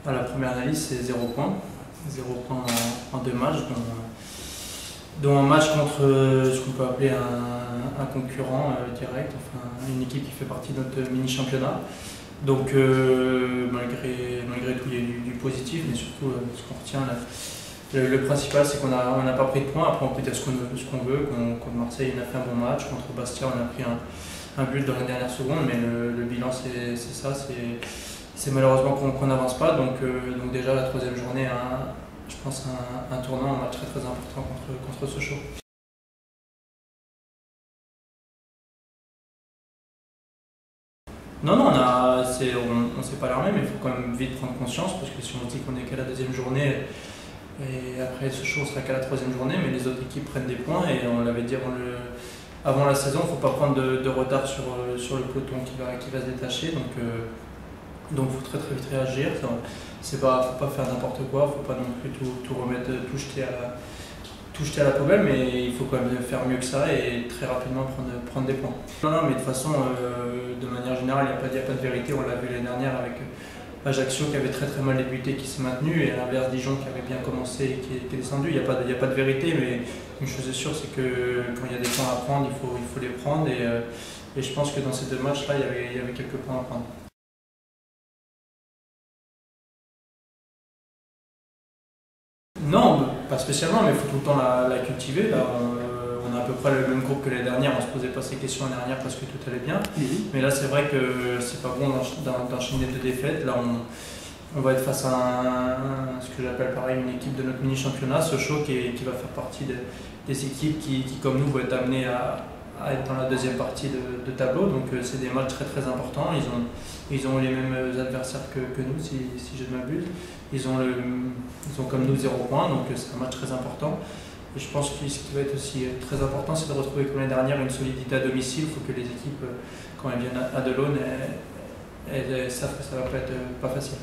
La première analyse, c'est 0 points. 0 points en 2 matchs, dont un match contre ce qu'on peut appeler un concurrent direct, enfin une équipe qui fait partie de notre mini-championnat. Donc malgré tout, il y a du positif, mais surtout ce qu'on retient, le principal, c'est qu'on n'a pas pris de points. Après, on peut dire ce qu'on veut. Contre Marseille, on a fait un bon match. Contre Bastia, on a pris un but dans les dernières secondes, mais le bilan, c'est ça. C'est malheureusement qu'on n'avance pas. Donc déjà, la troisième journée, je pense un tournant, un match très important contre Sochaux. Non, on ne s'est pas alarmé, mais il faut quand même vite prendre conscience, parce que si on dit qu'on est qu'à la deuxième journée, et après Sochaux, on sera qu'à la troisième journée, mais les autres équipes prennent des points, et on l'avait dit avant la saison, il ne faut pas prendre de retard sur le peloton qui va se détacher, donc il faut très vite réagir. Il ne faut pas faire n'importe quoi, il ne faut pas non plus tout remettre, tout jeter à la poubelle, mais il faut quand même faire mieux que ça et très rapidement prendre des points. Non, mais de toute façon, de manière générale, il n'y a pas de vérité. On l'a vu l'année dernière avec Ajaccio qui avait très mal débuté, qui s'est maintenu, et à l'inverse Dijon qui avait bien commencé et qui est descendu. Il n'y a pas de vérité, mais une chose est sûre, c'est que quand il y a des points à prendre, il faut les prendre, et je pense que dans ces 2 matchs-là, il y avait quelques points à prendre. Non, pas spécialement, mais il faut tout le temps la cultiver. Là, on a à peu près le même groupe que l'année dernière, on se posait pas ces questions l'année dernière parce que tout allait bien. Mais là, c'est vrai que c'est pas bon d'enchaîner 2 défaites. Là, on va être face à ce que j'appelle pareil une équipe de notre mini-championnat, Sochaux, qui va faire partie des équipes qui, comme nous, vont être amenées à être dans la deuxième partie de tableau. Donc c'est des matchs très importants. Ils ont les mêmes adversaires que nous, si je ne m'abuse. Ils ont comme nous 0 points, donc c'est un match très important. Et je pense que ce qui va être aussi très important, c'est de retrouver comme l'année dernière une solidité à domicile. Il faut que les équipes, quand elles viennent à Delaune, elles savent que ça ne va pas être pas facile.